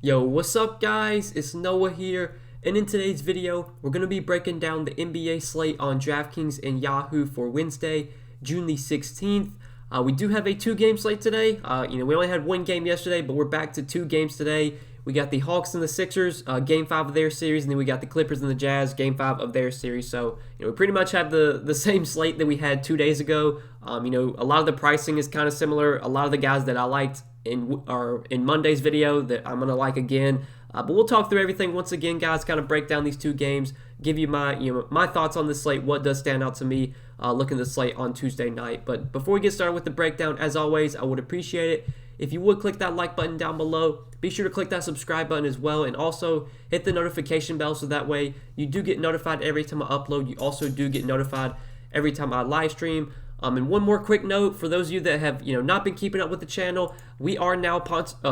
Yo, what's up guys? It's Noah here, and in today's video, we're going to be breaking down the NBA slate on DraftKings and Yahoo for Wednesday, June the 16th. We do have a two-game slate today. We only had one game yesterday, but we're back to two games today. We got the Hawks and the Sixers, Game 5 of their series, and then we got the Clippers and the Jazz, Game 5 of their series. So, we pretty much have the same slate that we had 2 days ago. A lot of the pricing is kind of similar. A lot of the guys that I liked in Monday's video that I'm going to like again. But we'll talk through everything once again, guys, kind of break down these two games, give you my thoughts on the slate, what does stand out to me looking at the slate on Tuesday night. But before we get started with the breakdown, as always, I would appreciate it if you would click that like button down below. Be sure to click that subscribe button as well, and also hit the notification bell so that way you do get notified every time I upload. You also do get notified every time I live stream. And one more quick note for those of you that have not been keeping up with the channel, we are now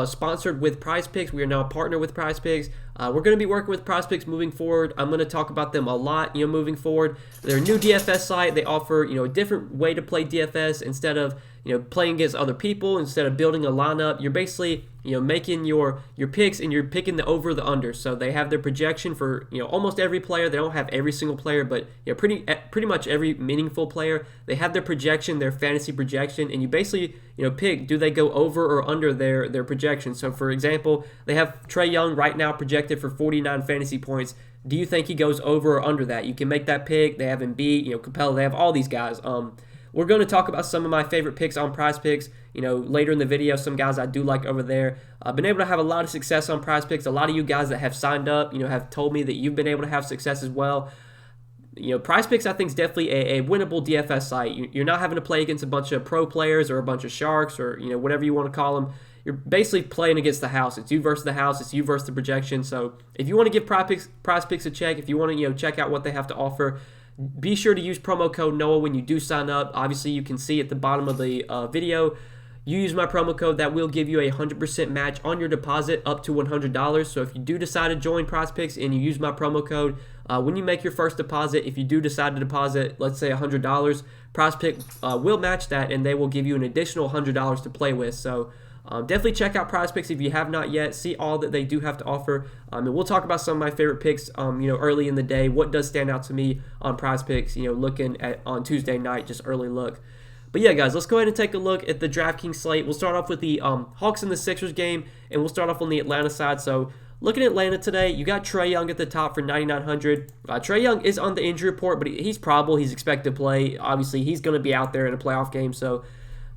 sponsored with Prize Picks. We are now a partner with Prize Picks. We're going to be working with Prize Picks moving forward. I'm going to talk about them a lot, moving forward. They're a new DFS site. They offer a different way to play DFS instead of playing against other people. Instead of building a lineup, you're basically making your picks, and you're picking the over, the under. So they have their projection for almost every player. They don't have every single player, but pretty much every meaningful player. They have their projection, their fantasy projection, and you basically pick, do they go over or under their projection. So for example, they have Trae Young right now projected for 49 fantasy points. Do you think he goes over or under that? You can make that pick. They have Embiid, Capella. They have all these guys. We're going to talk about some of my favorite picks on Prize Picks, later in the video. Some guys I do like over there. I've been able to have a lot of success on Prize Picks. A lot of you guys that have signed up, have told me that you've been able to have success as well. Prize Picks, I think, is definitely a winnable DFS site. You're not having to play against a bunch of pro players or a bunch of sharks or whatever you want to call them. You're basically playing against the house. It's you versus the house. It's you versus the projection. So if you want to give Prize Picks a check, if you want to check out what they have to offer, be sure to use promo code NOAH when you do sign up. Obviously, you can see at the bottom of the video, you use my promo code. That will give you a 100% match on your deposit up to $100. So if you do decide to join Prize Picks and you use my promo code, when you make your first deposit, if you do decide to deposit, let's say $100, Prize Picks will match that, and they will give you an additional $100 to play with. So definitely check out Prize Picks if you have not yet. See all that they do have to offer. And we'll talk about some of my favorite picks, early in the day. What does stand out to me on Prize Picks, looking at on Tuesday night, just early look. But yeah, guys, let's go ahead and take a look at the DraftKings slate. We'll start off with the Hawks and the Sixers game, and we'll start off on the Atlanta side. So looking at Atlanta today, you got Trae Young at the top for 9,900. Trae Young is on the injury report, but he's probable. He's expected to play. Obviously, he's going to be out there in a playoff game. So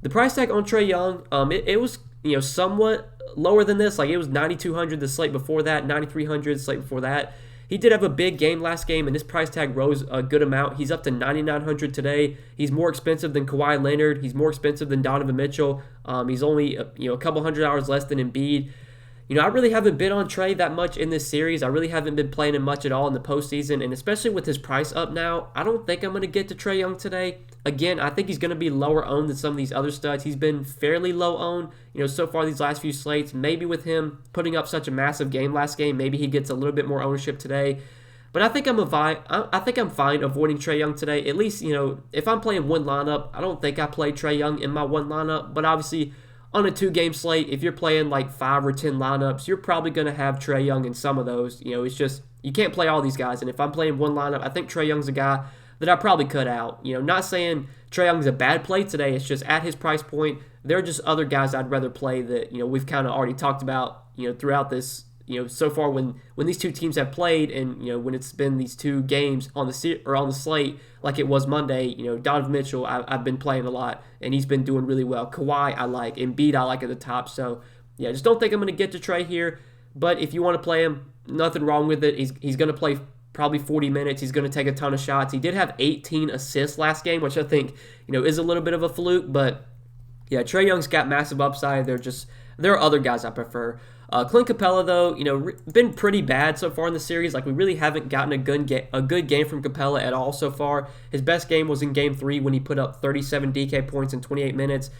the price tag on Trae Young, it was somewhat lower than this. Like, it was 9,200 the slate before that, 9,300 the slate before that. He did have a big game last game, and his price tag rose a good amount. He's up to 9,900 today. He's more expensive than Kawhi Leonard. He's more expensive than Donovan Mitchell. He's only a couple $100 less than Embiid. I really haven't been on Trae that much in this series. I really haven't been playing him much at all in the postseason, and especially with his price up now, I don't think I'm going to get to Trae Young today. Again, I think he's going to be lower owned than some of these other studs. He's been fairly low owned, so far these last few slates. Maybe with him putting up such a massive game last game, maybe he gets a little bit more ownership today. But I think I'm fine avoiding Trae Young today. At least, if I'm playing one lineup, I don't think I play Trae Young in my one lineup. But obviously, on a two-game slate, if you're playing like 5 or 10 lineups, you're probably going to have Trae Young in some of those. It's just, you can't play all these guys. And if I'm playing one lineup, I think Trae Young's a guy that I probably cut out. Not saying Trae Young's a bad play today. It's just at his price point, there are just other guys I'd rather play that, we've kind of already talked about, throughout this, so far when these two teams have played, and when it's been these two games on the slate like it was Monday. Donovan Mitchell I've been playing a lot, and he's been doing really well. Kawhi I like, Embiid I like at the top. So yeah, just don't think I'm going to get to Trae here. But if you want to play him, nothing wrong with it. He's going to play probably 40 minutes. He's going to take a ton of shots. He did have 18 assists last game, which I think is a little bit of a fluke. But yeah, Trae Young's got massive upside. There are other guys I prefer. Clint Capella, though, been pretty bad so far in the series. Like, we really haven't gotten a good game from Capella at all so far. His best game was in Game 3 when he put up 37 DK points in 28 minutes.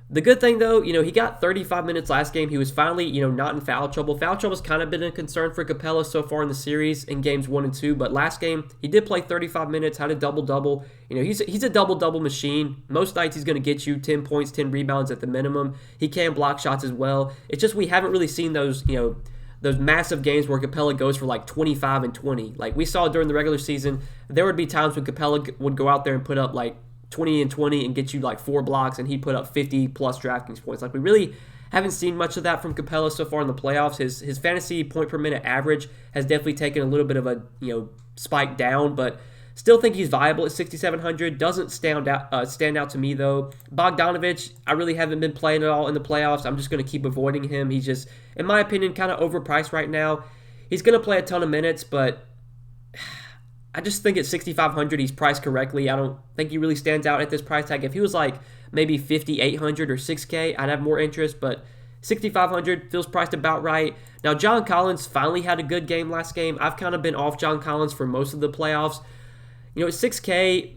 The good thing, though, he got 35 minutes last game. He was finally, not in foul trouble. Foul trouble's kind of been a concern for Capella so far in the series in games 1 and 2. But last game, he did play 35 minutes, had a double-double. He's a double-double machine. Most nights he's going to get you 10 points, 10 rebounds at the minimum. He can block shots as well. It's just we haven't really seen those, those massive games where Capella goes for like 25 and 20. Like we saw during the regular season, there would be times when Capella would go out there and put up like 20 and 20 and get you like 4 blocks, and he'd put up 50 plus DraftKings points. Like we really haven't seen much of that from Capella so far in the playoffs. His fantasy point per minute average has definitely taken a little bit of a spike down, but still think he's viable at 6,700. Doesn't stand out to me though. Bogdanovich, I really haven't been playing at all in the playoffs. I'm just going to keep avoiding him. He's just, in my opinion, kind of overpriced right now. He's going to play a ton of minutes, but I just think at 6,500 he's priced correctly. I don't think he really stands out at this price tag. If he was like maybe 5,800 or 6K, I'd have more interest, but 6,500 feels priced about right. Now, John Collins finally had a good game last game. I've kind of been off John Collins for most of the playoffs. At 6K,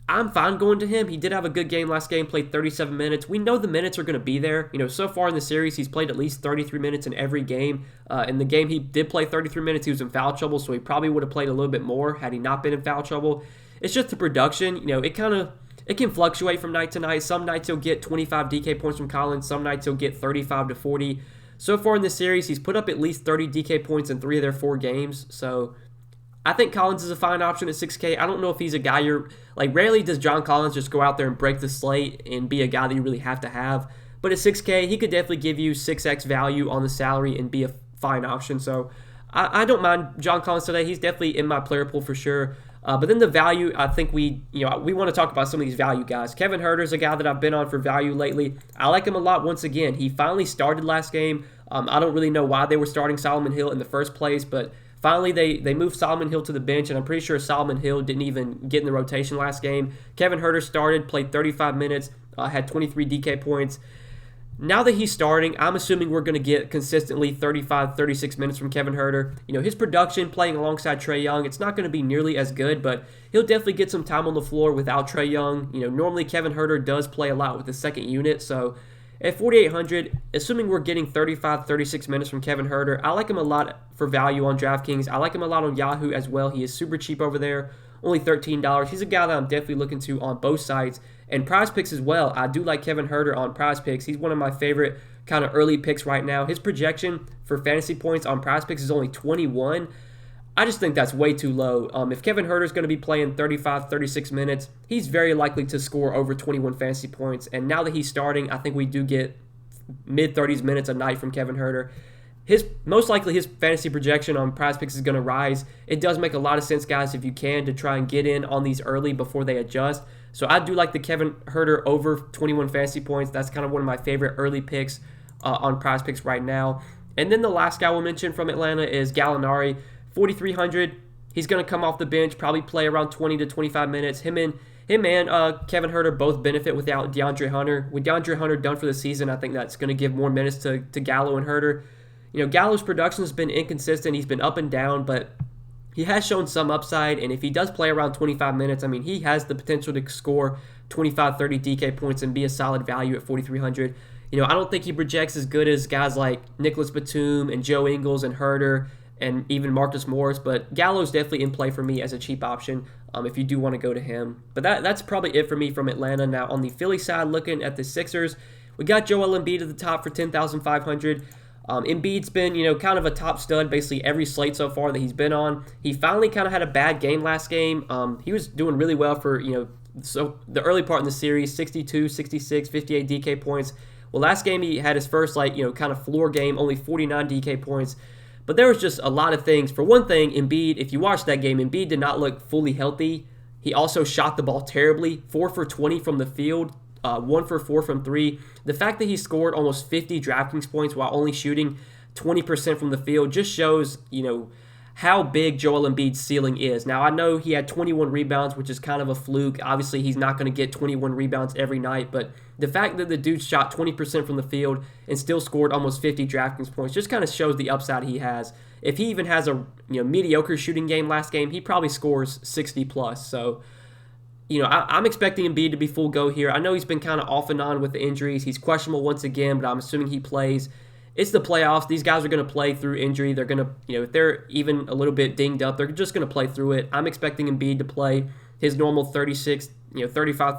I'm fine going to him. He did have a good game last game, played 37 minutes. We know the minutes are going to be there. So far in the series, he's played at least 33 minutes in every game. In the game he did play 33 minutes, he was in foul trouble, so he probably would have played a little bit more had he not been in foul trouble. It's just the production. It can fluctuate from night to night. Some nights he'll get 25 DK points from Collins. Some nights he'll get 35 to 40. So far in this series, he's put up at least 30 DK points in 3 of their 4 games. So I think Collins is a fine option at 6K. I don't know if he's a guy rarely does John Collins just go out there and break the slate and be a guy that you really have to have. But at 6K, he could definitely give you 6x value on the salary and be a fine option. So I don't mind John Collins today. He's definitely in my player pool for sure. But then the value, I think we want to talk about some of these value guys. Kevin Huerter is a guy that I've been on for value lately. I like him a lot once again. He finally started last game. I don't really know why they were starting Solomon Hill in the first place, but finally they moved Solomon Hill to the bench, and I'm pretty sure Solomon Hill didn't even get in the rotation last game. Kevin Huerter started, played 35 minutes, had 23 DK points. Now that he's starting, I'm assuming we're going to get consistently 35, 36 minutes from Kevin Huerter. His production playing alongside Trae Young, it's not going to be nearly as good, but he'll definitely get some time on the floor without Trae Young. Normally Kevin Huerter does play a lot with the second unit, so at 4,800, assuming we're getting 35, 36 minutes from Kevin Huerter, I like him a lot for value on DraftKings. I like him a lot on Yahoo as well. He is super cheap over there, only $13. He's a guy that I'm definitely looking to on both sides. And Prize Picks as well. I do like Kevin Huerter on Prize Picks. He's one of my favorite kind of early picks right now. His projection for fantasy points on Prize Picks is only 21. I just think that's way too low. If Kevin Huerter is going to be playing 35, 36 minutes, he's very likely to score over 21 fantasy points. And now that he's starting, I think we do get mid-30s minutes a night from Kevin Huerter. Most likely his fantasy projection on Prize Picks is going to rise. It does make a lot of sense, guys, if you can, to try and get in on these early before they adjust. So I do like the Kevin Huerter over 21 fantasy points. That's kind of one of my favorite early picks on Prize Picks right now. And then the last guy we'll mention from Atlanta is Gallinari, 4,300. He's going to come off the bench, probably play around 20 to 25 minutes. Him and Kevin Huerter both benefit without DeAndre Hunter. With DeAndre Hunter done for the season, I think that's going to give more minutes to Gallo and Huerter. Gallo's production has been inconsistent. He's been up and down, but he has shown some upside, and if he does play around 25 minutes, he has the potential to score 25, 30 DK points and be a solid value at 4,300. I don't think he projects as good as guys like Nicholas Batum and Joe Ingles and Huerter and even Marcus Morris, but Gallo's definitely in play for me as a cheap option if you do want to go to him. But that's probably it for me from Atlanta. Now, on the Philly side, looking at the Sixers, we got Joel Embiid at the top for 10,500. Embiid's been, kind of a top stud basically every slate so far that he's been on. He finally kind of had a bad game last game. He was doing really well for, so the early part in the series, 62, 66, 58 DK points. Well, last game he had his first, kind of floor game, only 49 DK points. But there was just a lot of things. For one thing, Embiid, if you watch that game, Embiid did not look fully healthy. He also shot the ball terribly, 4 for 20 from the field. 1 for 4 from 3. The fact that he scored almost 50 DraftKings points while only shooting 20% from the field just shows, how big Joel Embiid's ceiling is. Now, I know he had 21 rebounds, which is kind of a fluke. Obviously, he's not going to get 21 rebounds every night, but the fact that the dude shot 20% from the field and still scored almost 50 DraftKings points just kind of shows the upside he has. If he even has a mediocre shooting game last game, he probably scores 60 plus. So, I'm expecting Embiid to be full go here. I know he's been kind of off and on with the injuries. He's questionable once again, but I'm assuming he plays. It's the playoffs. These guys are going to play through injury. They're going to, if they're even a little bit dinged up, they're just going to play through it. I'm expecting Embiid to play his normal 35,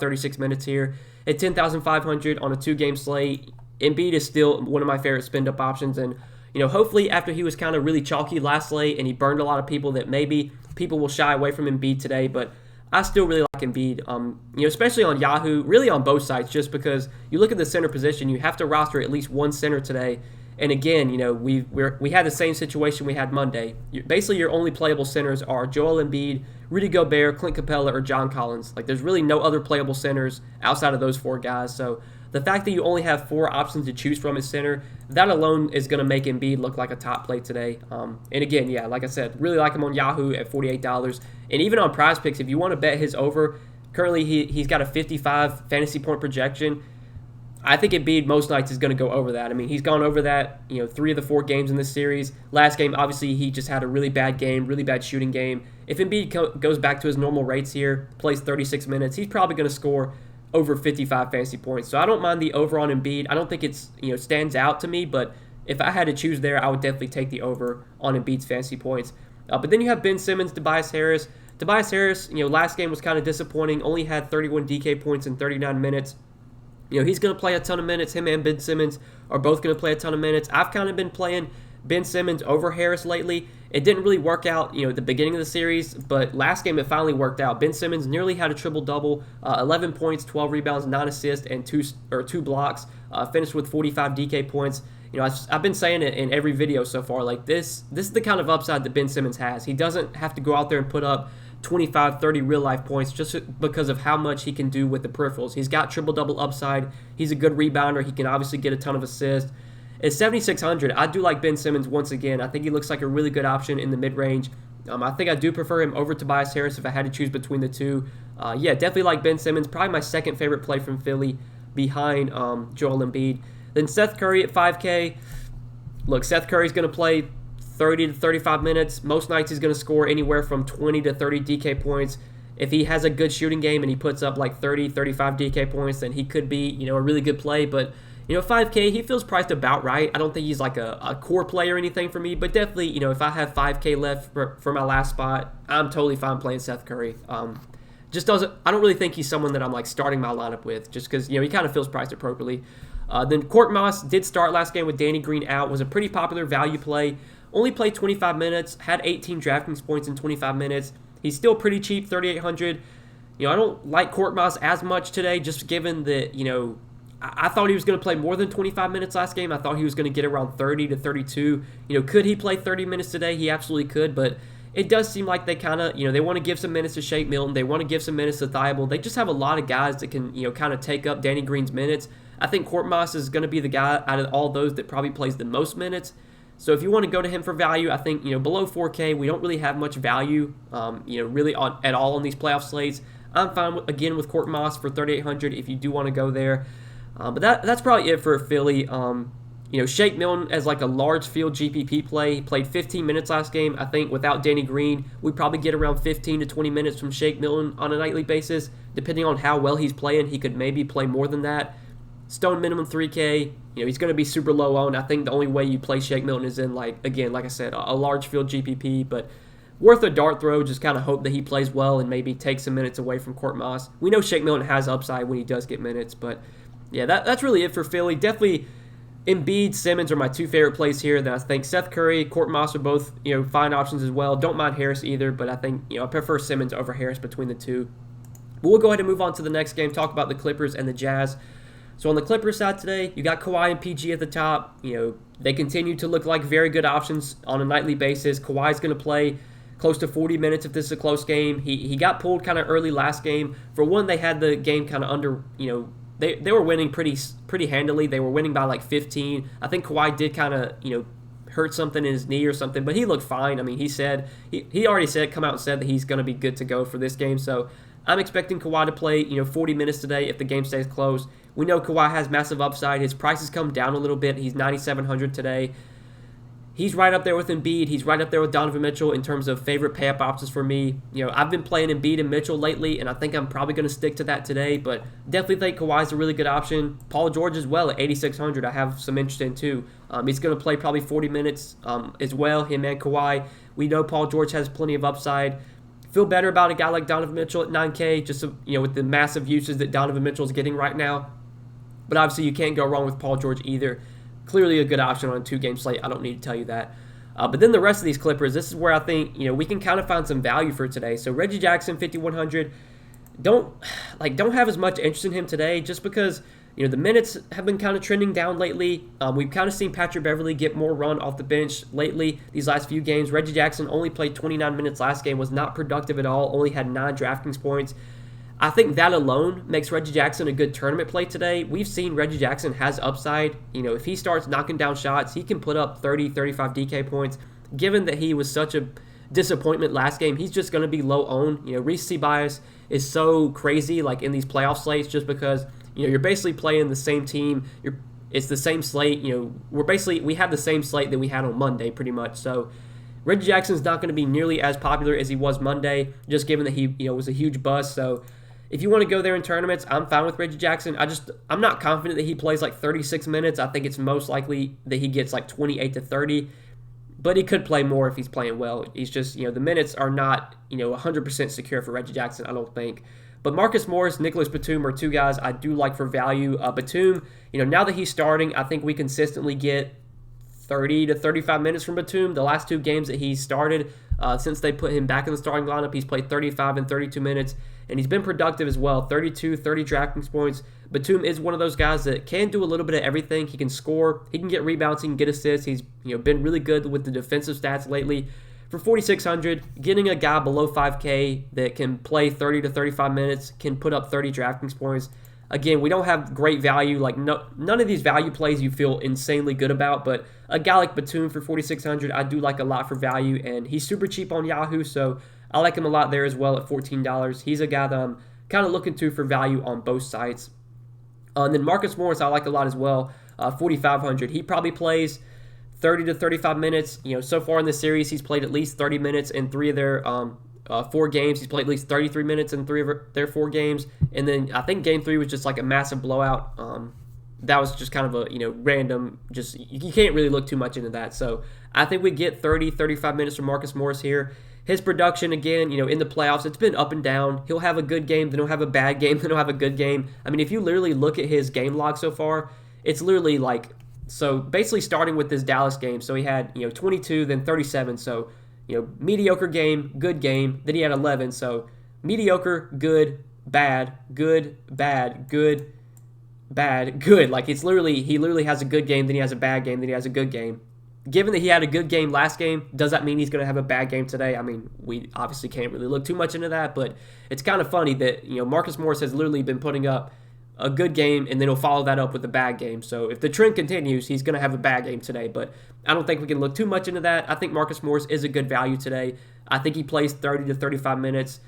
36 minutes here. At 10,500 on a 2-game slate, Embiid is still one of my favorite spend-up options. And, hopefully after he was kind of really chalky last slate and he burned a lot of people, that maybe people will shy away from Embiid today. But I still really like Embiid, especially on Yahoo, really on both sides, just because you look at the center position, you have to roster at least one center today. And again, we had the same situation we had Monday. Basically, your only playable centers are Joel Embiid, Rudy Gobert, Clint Capella, or John Collins. Like, there's really no other playable centers outside of those four guys. So the fact that you only have four options to choose from as center, that alone is going to make Embiid look like a top play today. And again, yeah, like I said, really like him on Yahoo at $48. And even on Prize Picks, if you want to bet his over, currently he's got a 55 fantasy point projection. I think Embiid most nights is going to go over that. I mean, he's gone over that, 3 of the 4 games in this series. Last game, obviously, he just had a really bad game, really bad shooting game. If Embiid goes back to his normal rates here, plays 36 minutes, he's probably going to score over 55 fantasy points. So I don't mind the over on Embiid. I don't think it's, stands out to me, but if I had to choose there, I would definitely take the over on Embiid's fantasy points. But then you have Ben Simmons, Tobias Harris. Tobias Harris, last game was kind of disappointing, only had 31 DK points in 39 minutes. He's going to play a ton of minutes. Him and Ben Simmons are both going to play a ton of minutes. I've kind of been playing Ben Simmons over Harris lately. It didn't really work out, at the beginning of the series, but last game it finally worked out. Ben Simmons nearly had a triple-double, 11 points, 12 rebounds, 9 assists, and two blocks. Finished with 45 DK points. I've been saying it in every video so far. Like this is the kind of upside that Ben Simmons has. He doesn't have to go out there and put up 25, 30 real-life points just because of how much he can do with the peripherals. He's got triple-double upside. He's a good rebounder. He can obviously get a ton of assists. At 7,600, I do like Ben Simmons once again. I think he looks like a really good option in the mid-range. I think I do prefer him over Tobias Harris if I had to choose between the two. Definitely like Ben Simmons. Probably my second favorite play from Philly behind Joel Embiid. Then Seth Curry at 5K. Look, Seth Curry's going to play 30 to 35 minutes. Most nights he's going to score anywhere from 20 to 30 DK points. If he has a good shooting game and he puts up like 30, 35 DK points, then he could be, a really good play. But, 5K, he feels priced about right. I don't think he's like a core play or anything for me, but definitely, if I have 5K left for my last spot, I'm totally fine playing Seth Curry. I don't really think he's someone that I'm like starting my lineup with just because, he kind of feels priced appropriately. Then Court Moss did start last game with Danny Green out, was a pretty popular value play. Only played 25 minutes, had 18 DraftKings points in 25 minutes. He's still pretty cheap, 3,800. I don't like Court Moss as much today, just given that, I thought he was going to play more than 25 minutes last game. I thought he was going to get around 30 to 32. Could he play 30 minutes today? He absolutely could, but it does seem like they kind of, they want to give some minutes to Shake Milton. They want to give some minutes to Thibault. They just have a lot of guys that can, kind of take up Danny Green's minutes. I think Court Moss is going to be the guy out of all those that probably plays the most minutes. So if you want to go to him for value, I think, below 4K, we don't really have much value, really at all on these playoff slates. I'm fine, again, with Court Moss for 3,800 if you do want to go there. But that's probably it for Philly. Shake Milton as like a large field GPP play. He played 15 minutes last game. I think without Danny Green, we probably get around 15 to 20 minutes from Shake Milton on a nightly basis. Depending on how well he's playing, he could maybe play more than that. Stone minimum 3K. He's going to be super low owned. I think the only way you play Shake Milton is in, like I said, a large field GPP, but worth a dart throw. Just kind of hope that he plays well and maybe take some minutes away from Court Moss. We know Shake Milton has upside when he does get minutes, but yeah, that's really it for Philly. Definitely Embiid, Simmons are my two favorite plays here. Then I think Seth Curry, Court Moss are both, fine options as well. Don't mind Harris either, but I think, I prefer Simmons over Harris between the two. But we'll go ahead and move on to the next game, talk about the Clippers and the Jazz. So on the Clippers side today, you got Kawhi and PG at the top. They continue to look like very good options on a nightly basis. Kawhi's going to play close to 40 minutes if this is a close game. He got pulled kind of early last game. For one, they had the game kind of under, they were winning pretty handily. They were winning by like 15. I think Kawhi did kind of, hurt something in his knee or something, but he looked fine. I mean, he already come out and said that he's going to be good to go for this game. So I'm expecting Kawhi to play, 40 minutes today if the game stays close. We know Kawhi has massive upside. His price has come down a little bit. He's 9,700 today. He's right up there with Embiid. He's right up there with Donovan Mitchell in terms of favorite pay-up options for me. I've been playing Embiid and Mitchell lately, and I think I'm probably going to stick to that today, but definitely think Kawhi's a really good option. Paul George as well at 8,600 I have some interest in too. He's going to play probably 40 minutes as well, him and Kawhi. We know Paul George has plenty of upside. Feel better about a guy like Donovan Mitchell at 9K, just with the massive uses that Donovan Mitchell is getting right now. But obviously you can't go wrong with Paul George either. clearly a good option on a 2-game slate. I don't need to tell you that. But then the rest of these Clippers, this is where I think we can kind of find some value for today. So Reggie Jackson, 5,100. Don't have as much interest in him today, just because the minutes have been kind of trending down lately. We've kind of seen Patrick Beverley get more run off the bench lately these last few games. Reggie Jackson only played 29 minutes last game, was not productive at all, only had 9 DraftKings points. I think that alone makes Reggie Jackson a good tournament play today. We've seen Reggie Jackson has upside. If he starts knocking down shots, he can put up 30, 35 DK points. Given that he was such a disappointment last game, he's just going to be low owned. Recency bias is so crazy in these playoff slates, just because you're basically playing the same team. It's the same slate. We have the same slate that we had on Monday pretty much. So Reggie Jackson's not going to be nearly as popular as he was Monday, just given that he was a huge bust. So if you want to go there in tournaments, I'm fine with Reggie Jackson. I'm not confident that he plays 36 minutes. I think it's most likely that he gets 28 to 30. But he could play more if he's playing well. He's just, the minutes are not, 100% secure for Reggie Jackson, I don't think. But Marcus Morris, Nicholas Batum are 2 guys I do like for value. Batum, now that he's starting, I think we consistently get 30 to 35 minutes from Batum. The last 2 games that he's started, since they put him back in the starting lineup, he's played 35 and 32 minutes. And he's been productive as well, 32, 30 DraftKings points. Batum is one of those guys that can do a little bit of everything. He can score, he can get rebounds, he can get assists. He's been really good with the defensive stats lately. For 4,600, getting a guy below 5K that can play 30 to 35 minutes, can put up 30 DraftKings points. Again, we don't have great value. None of these value plays you feel insanely good about, but a guy like Batum for 4,600, I do like a lot for value, and he's super cheap on Yahoo, so I like him a lot there as well at $14. He's a guy that I'm kind of looking to for value on both sites. And then Marcus Morris I like a lot as well, 4,500. He probably plays 30 to 35 minutes. So far in this series, he's played at least 30 minutes in 3 of their 4 games. He's played at least 33 minutes in 3 of their 4 games. And then I think Game 3 was just a massive blowout. That was just kind of a random. Just you can't really look too much into that. So I think we get 30, 35 minutes from Marcus Morris here. His production, again, in the playoffs, it's been up and down. He'll have a good game, then he'll have a bad game, then he'll have a good game. I mean, if you literally look at his game log so far, it's literally so basically starting with this Dallas game. So he had, 22, then 37. So, mediocre game, good game. Then he had 11. So mediocre, good, bad, good, bad, good, bad, good. He literally has a good game, then he has a bad game, then he has a good game. Given that he had a good game last game, does that mean he's going to have a bad game today? I mean, we obviously can't really look too much into that, but it's kind of funny that, Marcus Morris has literally been putting up a good game, and then he'll follow that up with a bad game. So if the trend continues, he's going to have a bad game today, but I don't think we can look too much into that. I think Marcus Morris is a good value today. I think he plays 30 to 35 minutes.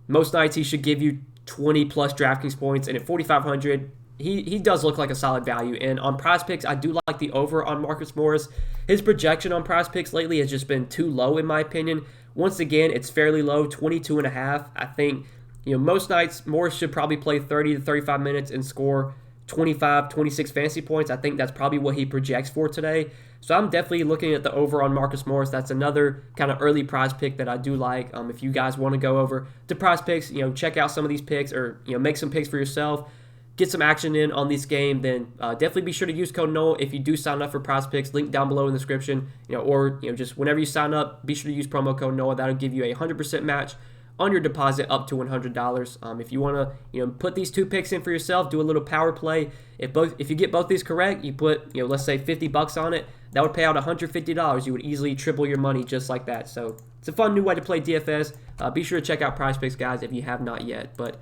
Most nights he should give you 20-plus DraftKings points, and at 4,500, he does look like a solid value. And on Prize Picks, I do like the over on Marcus Morris. His projection on Prize Picks lately has just been too low, in my opinion. Once again, it's fairly low, 22.5. I think, most nights Morris should probably play 30 to 35 minutes and score 25, 26 fantasy points. I think that's probably what he projects for today. So I'm definitely looking at the over on Marcus Morris. That's another kind of early Prize Pick that I do like. If you guys want to go over to Prize Picks, check out some of these picks, or make some picks for yourself. Get some action in on this game, then definitely be sure to use code Noah if you do sign up for Prize Picks. Link down below in the description, or just whenever you sign up, be sure to use promo code Noah. That'll give you a 100% match on your deposit up to $100. If you want to, put these 2 picks in for yourself, do a little power play. If you get both these correct, you put, let's say $50 on it. That would pay out $150. You would easily triple your money just like that. So it's a fun new way to play DFS. Be sure to check out Prize Picks, guys, if you have not yet. But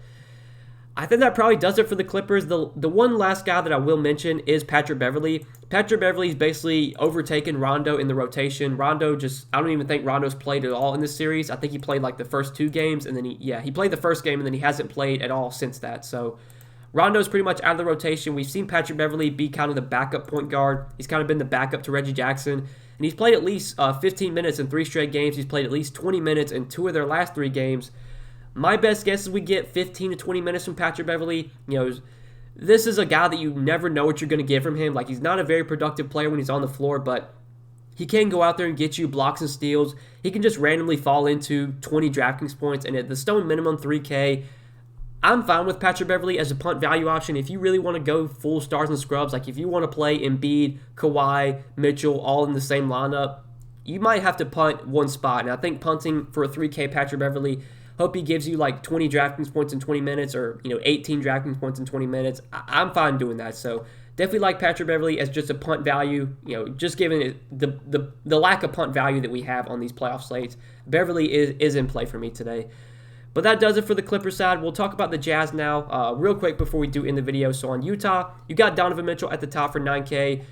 I think that probably does it for the Clippers. The one last guy that I will mention is Patrick Beverley. Patrick Beverley's basically overtaken Rondo in the rotation. I don't even think Rondo's played at all in this series. I think he played the first 2 games, and then he played the first game, and then he hasn't played at all since that. So Rondo's pretty much out of the rotation. We've seen Patrick Beverley be kind of the backup point guard. He's kind of been the backup to Reggie Jackson, and he's played at least 15 minutes in 3 straight games. He's played at least 20 minutes in 2 of their last 3 games. My best guess is we get 15 to 20 minutes from Patrick Beverley. This is a guy that you never know what you're going to get from him. He's not a very productive player when he's on the floor, but he can go out there and get you blocks and steals. He can just randomly fall into 20 DraftKings points, and at the stone minimum 3K, I'm fine with Patrick Beverley as a punt value option. If you really want to go full stars and scrubs, like if you want to play Embiid, Kawhi, Mitchell all in the same lineup, you might have to punt one spot. And I think punting for a 3K Patrick Beverley, hope he gives you like 20 DraftKings points in 20 minutes or 18 DraftKings points in 20 minutes. I'm fine doing that. So definitely like Patrick Beverley as just a punt value. Just given it, the lack of punt value that we have on these playoff slates, Beverley is in play for me today. But that does it for the Clippers side. We'll talk about the Jazz now real quick before we do end the video. So on Utah, you got Donovan Mitchell at the top for 9K.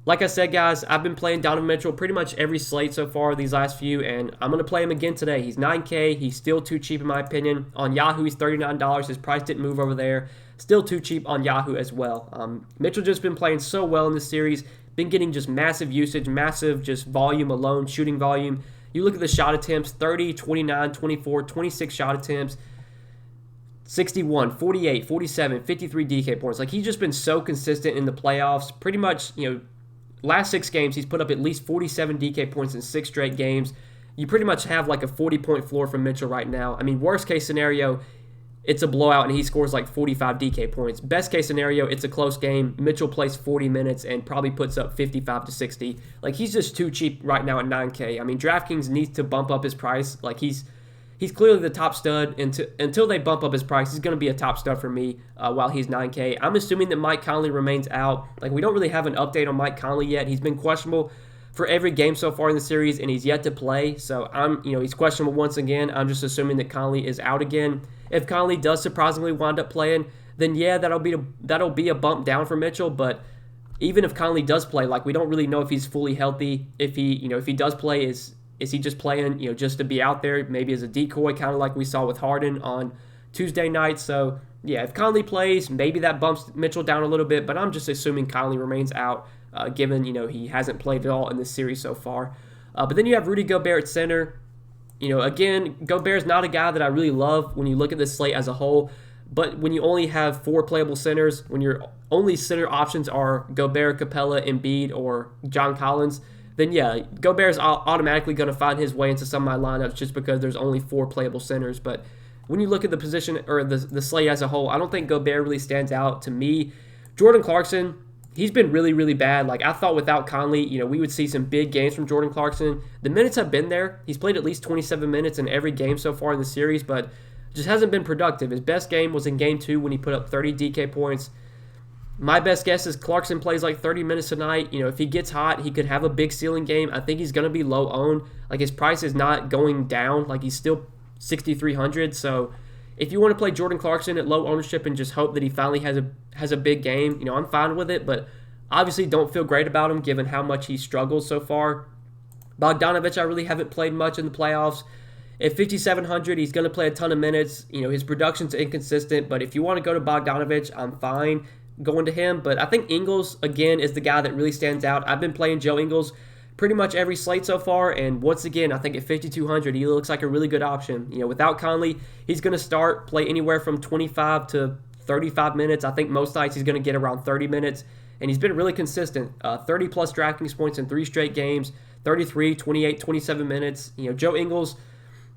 Like I said, guys, I've been playing Donovan Mitchell pretty much every slate so far these last few, and I'm going to play him again today. He's 9K. He's still too cheap in my opinion. On Yahoo, he's $39. His price didn't move over there. Still too cheap on Yahoo as well. Mitchell just been playing so well in this series. Been getting just massive usage, massive just volume alone, shooting volume. You look at the shot attempts, 30, 29, 24, 26 shot attempts, 61, 48, 47, 53 DK points. Like, he's just been so consistent in the playoffs. Pretty much, last 6 games, he's put up at least 47 DK points in 6 straight games. You pretty much have like a 40-point floor from Mitchell right now. I mean, worst case scenario, it's a blowout and he scores like 45 DK points. Best case scenario, it's a close game. Mitchell plays 40 minutes and probably puts up 55 to 60. Like, he's just too cheap right now at 9K. I mean, DraftKings needs to bump up his price. Like, he's clearly the top stud. Until they bump up his price, he's going to be a top stud for me while he's 9K. I'm assuming that Mike Conley remains out. Like, we don't really have an update on Mike Conley yet. He's been questionable for every game so far in the series, and he's yet to play. So he's questionable once again. I'm just assuming that Conley is out again. If Conley does surprisingly wind up playing, then yeah, that'll be a bump down for Mitchell. But even if Conley does play, like, we don't really know if he's fully healthy. If he does play, is he just playing just to be out there, maybe as a decoy, kind of like we saw with Harden on Tuesday night. So yeah, if Conley plays, maybe that bumps Mitchell down a little bit. But I'm just assuming Conley remains out, given he hasn't played at all in this series so far. But then you have Rudy Gobert at center. Again, Gobert's not a guy that I really love when you look at this slate as a whole. But when you only have 4 playable centers, when your only center options are Gobert, Capella, Embiid, or John Collins, then yeah, Gobert's automatically going to find his way into some of my lineups just because there's only 4 playable centers. But when you look at the position or the slate as a whole, I don't think Gobert really stands out to me. Jordan Clarkson, he's been really, really bad. Like, I thought without Conley, we would see some big games from Jordan Clarkson. The minutes have been there. He's played at least 27 minutes in every game so far in the series, but just hasn't been productive. His best game was in Game 2 when he put up 30 DK points. My best guess is Clarkson plays like 30 minutes tonight. If he gets hot, he could have a big ceiling game. I think he's going to be low owned. Like, his price is not going down. Like, he's still 6,300. So if you want to play Jordan Clarkson at low ownership and just hope that he finally has a big game, I'm fine with it. But obviously don't feel great about him given how much he struggled so far. Bogdanovich, I really haven't played much in the playoffs. At 5,700, he's going to play a ton of minutes. His production's inconsistent. But if you want to go to Bogdanovich, I'm fine going to him. But I think Ingles, again, is the guy that really stands out. I've been playing Joe Ingles pretty much every slate so far, and once again, I think at 5,200, he looks like a really good option. Without Conley, he's going to play anywhere from 25 to 35 minutes. I think most nights he's going to get around 30 minutes, and he's been really consistent. 30-plus DraftKings points in 3 straight games, 33, 28, 27 minutes. Joe Ingles,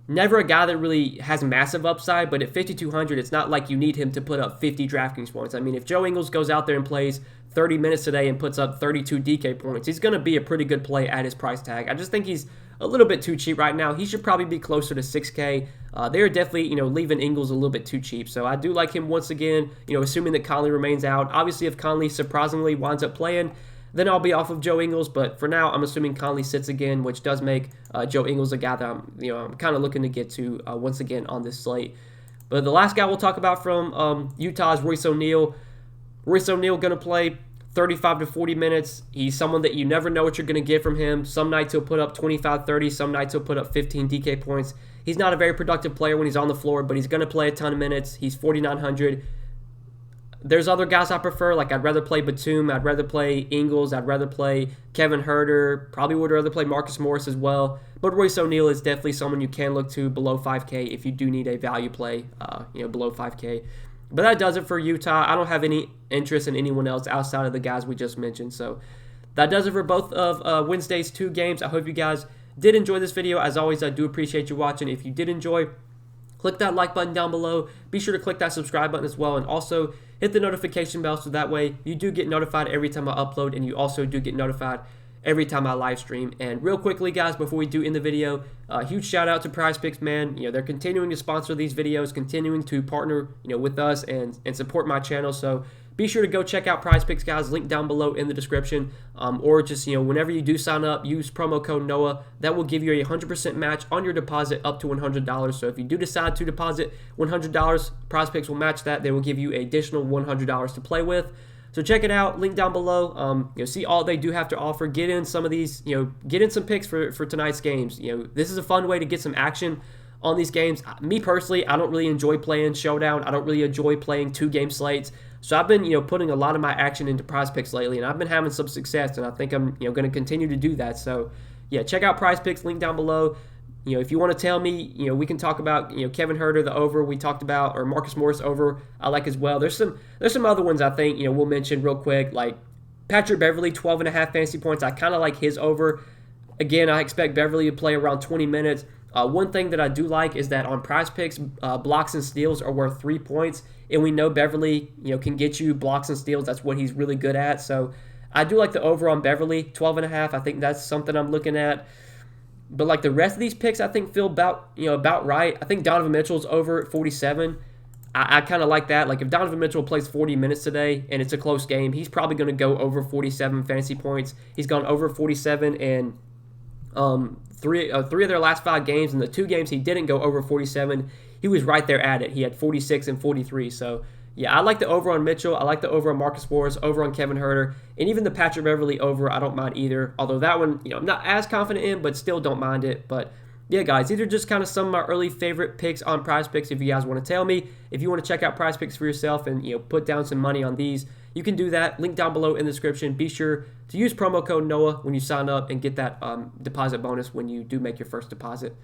never a guy that really has massive upside, but at 5,200, it's not like you need him to put up 50 DraftKings points. I mean, if Joe Ingles goes out there and plays 30 minutes today and puts up 32 DK points, he's going to be a pretty good play at his price tag. I just think he's a little bit too cheap right now. He should probably be closer to 6K. They're definitely, leaving Ingles a little bit too cheap. So I do like him once again, assuming that Conley remains out. Obviously, if Conley surprisingly winds up playing, then I'll be off of Joe Ingles. But for now, I'm assuming Conley sits again, which does make Joe Ingles a guy that I'm kind of looking to get to once again on this slate. But the last guy we'll talk about from Utah is Royce O'Neal. Royce O'Neal going to play 35 to 40 minutes. He's someone that you never know what you're going to get from him. Some nights he'll put up 25, 30. Some nights he'll put up 15 DK points. He's not a very productive player when he's on the floor, but he's going to play a ton of minutes. He's 4,900. There's other guys I prefer. Like, I'd rather play Batum. I'd rather play Ingles. I'd rather play Kevin Huerter. Probably would rather play Marcus Morris as well. But Royce O'Neal is definitely someone you can look to below 5K if you do need a value play, below 5K. But that does it for Utah. I don't have any interest in anyone else outside of the guys we just mentioned. So that does it for both of Wednesday's 2 games. I hope you guys did enjoy this video. As always, I do appreciate you watching. If you did enjoy, click that like button down below. Be sure to click that subscribe button as well, and also hit the notification bell so that way you do get notified every time I upload, and you also do get notified every time I live stream. And real quickly, guys, before we do end the video, huge shout out to Prize Picks, man. They're continuing to sponsor these videos, continuing to partner, with us and support my channel. So be sure to go check out Prize Picks, guys. Link down below in the description. Or just, whenever you do sign up, use promo code NOAH. That will give you a 100% match on your deposit up to $100. So if you do decide to deposit $100, Prize Picks will match that. They will give you an additional $100 to play with. So check it out. Link down below. See all they do have to offer. Get in some of these, get in some picks for tonight's games. This is a fun way to get some action on these games. Me personally, I don't really enjoy playing Showdown. I don't really enjoy playing 2-game slates. So I've been, putting a lot of my action into Prize Picks lately, and I've been having some success, and I think I'm, going to continue to do that. So, yeah, check out Prize Picks, link down below. If you want to tell me, we can talk about, Kevin Huerter, the over we talked about, or Marcus Morris over, I like as well. There's some other ones I think, we'll mention real quick, like Patrick Beverley, 12.5 fantasy points. I kind of like his over. Again, I expect Beverley to play around 20 minutes. One thing that I do like is that on Prize Picks, blocks and steals are worth 3 points, and we know Beverley, can get you blocks and steals. That's what he's really good at. So I do like the over on Beverley, 12.5. I think that's something I'm looking at. But like the rest of these picks, I think feel about right. I think Donovan Mitchell's over at 47. I kind of like that. Like if Donovan Mitchell plays 40 minutes today and it's a close game, he's probably going to go over 47 fantasy points. He's gone over 47 in three of their last 5 games. In the 2 games he didn't go over 47, he was right there at it. He had 46 and 43. So yeah, I like the over on Mitchell. I like the over on Marcus Morris, over on Kevin Huerter, and even the Patrick Beverley over, I don't mind either. Although that one, I'm not as confident in, but still don't mind it. But yeah, guys, these are just kind of some of my early favorite picks on Prize Picks. If you guys want to tell me, if you want to check out Prize Picks for yourself and put down some money on these, you can do that. Link down below in the description. Be sure to use promo code NOAH when you sign up and get that deposit bonus when you do make your first deposit.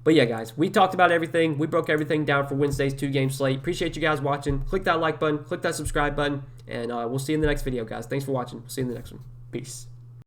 But yeah, guys, we talked about everything. We broke everything down for Wednesday's 2-game slate. Appreciate you guys watching. Click that like button, click that subscribe button, and we'll see you in the next video, guys. Thanks for watching. See you in the next one. Peace.